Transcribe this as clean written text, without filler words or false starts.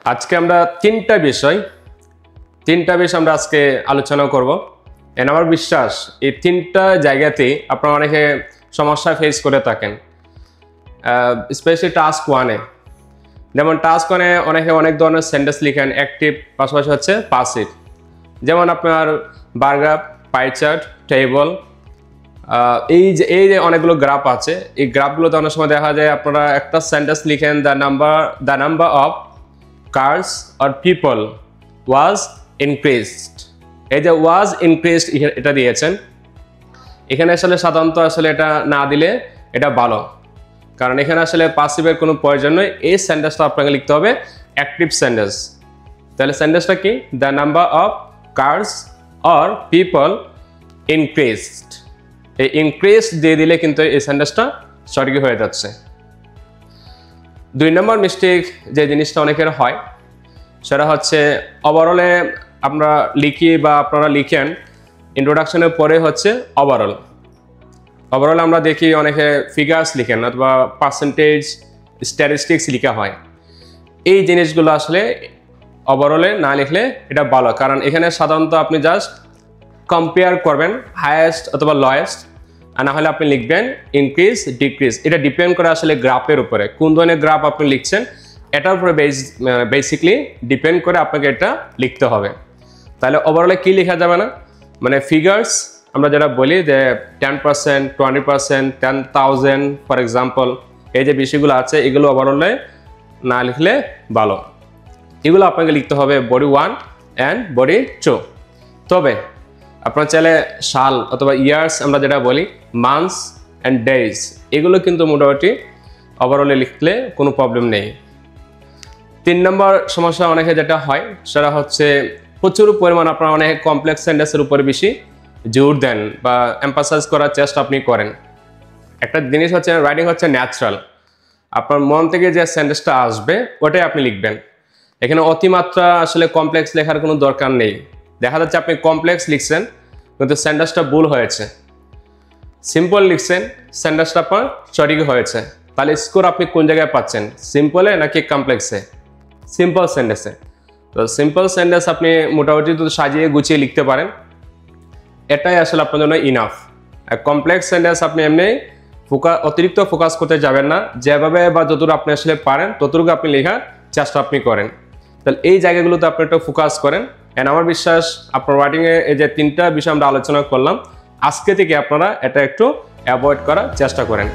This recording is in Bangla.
আজকে আমরা তিনটা বিষয় আমরা আজকে আলোচনা করব। আমার বিশ্বাস এই তিনটা জায়গাতে আপনারা অনেকে সমস্যা ফেস করে থাকেন, স্পেশালি টাস্ক 1-এ। যেমন টাস্ক 1-এ অনেকে অনেক ধরনের সেন্টেন্স লিখেন, অ্যাক্টিভ পাশাপাশি হচ্ছে পাসিভ। যেমন আপনার বারগ্রাফ, পাই চার্ট, টেবল, এই যে অনেকগুলো গ্রাফ আছে। এই গ্রাফগুলোতে অনেক সময় দেখা যায় আপনারা একটা সেন্টেন্স লিখেন, the number of cars or people was increased. এই যে ওয়াজ ইনক্রিজড এটা দিয়েছেন, এখানে আসলে সাধারণত আসলে এটা না দিলে এটা ভালো, কারণ এখানে আসলে পাসিভের কোনো প্রয়োজন নেই। এই সেন্টেন্সটা আপনাকে লিখতে হবে অ্যাক্টিভ সেন্টেন্স। তাহলে সেন্টেন্সটা কি? The number of cars or people increased. এই ইনক্রিজড দিয়ে দিলে কিন্তু এই সেন্টেন্সটা সঠিক হয়ে যাচ্ছে। 2 নম্বর মিস্টেক যে জিনিসটা অনেকের হয় সেটা হচ্ছে ওভারঅলে আমরা লিখি বা আপনারা লিখেন, ইন্ট্রোডাকশনের পরে হচ্ছে ওভারঅল আমরা দেখি অনেকে ফিগার্স লিখেন অথবা পার্সেন্টেজ, স্ট্যাটিস্টিক্স লেখা হয়। এই জিনিসগুলো আসলে ওভারঅলে না লিখলে এটা ভালো, কারণ এখানে সাধারণত আপনি জাস্ট কম্পেয়ার করবেন হায়েস্ট অথবা লোয়েস্ট, আর না হলে আপনি লিখবেন ইনক্রিজ, ডিক্রিজ। এটা ডিপেন্ড করে আসলে গ্রাফের উপরে, কোন ধরনের গ্রাফ আপনি লিখছেন এটার উপরে বেসিকলি ডিপেন্ড করে আপনাকে এটা লিখতে হবে। তাহলে ওভারঅলে কি লেখা যাবে না, মানে ফিগার্স আমরা যেটা বলি যে 10%, 20%, 10,000 ফর এক্সাম্পল, এই যে বিষয়গুলো আছে এগুলো ওভারঅলে না লিখলে ভালো। এগুলো আপনাকে লিখতে হবে বডি 1 অ্যান্ড বডি 2। তবে আপনার চাইলে সাল অথবা ইয়ার্স আমরা যেটা বলি, মান্থস অ্যান্ড ডেজ, এগুলো কিন্তু মোটামুটি ওভারঅলে লিখলে কোনো প্রবলেম নেই। 3 নম্বর সমস্যা অনেকে যেটা হয় সেটা হচ্ছে প্রচুর পরিমাণ আপনারা অনেক কমপ্লেক্স সেন্টেন্সের উপরে বেশি জোর দেন বা এমফাসাইজ করার চেষ্টা আপনি করেন। একটা জিনিস হচ্ছে রাইটিং হচ্ছে ন্যাচারাল, আপনার মন থেকে যে সেন্টেন্সটা আসবে ওটাই আপনি লিখবেন। এখানে অতিমাত্রা আসলে কমপ্লেক্স লেখার কোনো দরকার নেই। দেখা যাচ্ছে আপনি কমপ্লেক্স লিখছেন কিন্তু সেন্টেন্সটা ভুল হয়েছে, সিম্পল লিখছেন সেন্টেন্সটা আপনার সঠিক হয়েছে, তাহলে স্কোর আপনি কোন জায়গায় পাচ্ছেন, সিম্পলে নাকি কমপ্লেক্সে? সিম্পল সেন্টেন্সে। তো সিম্পল সেন্টেন্স আপনি মোটামুটি তো সাজিয়ে গুছিয়ে লিখতে পারেন, এটাই আসলে আপনার জন্য ইনাফ। আর কমপ্লেক্স সেন্টেন্স আপনি এমনি অতিরিক্ত ফোকাস করতে যাবেন না, যেভাবে বা যতটুকু আপনি আসলে পারেন ততটুকু আপনি লেখার চেষ্টা আপনি করেন। তাহলে এই জায়গাগুলোতে আপনি একটু ফোকাস করেন। অ্যান্ড আমার বিশ্বাস আপনার রাইটিংয়ে এই যে 3টা বিষয় আমরা আলোচনা করলাম, আজকে থেকে আপনারা এটা একটু অ্যাভয়েড করার চেষ্টা করেন।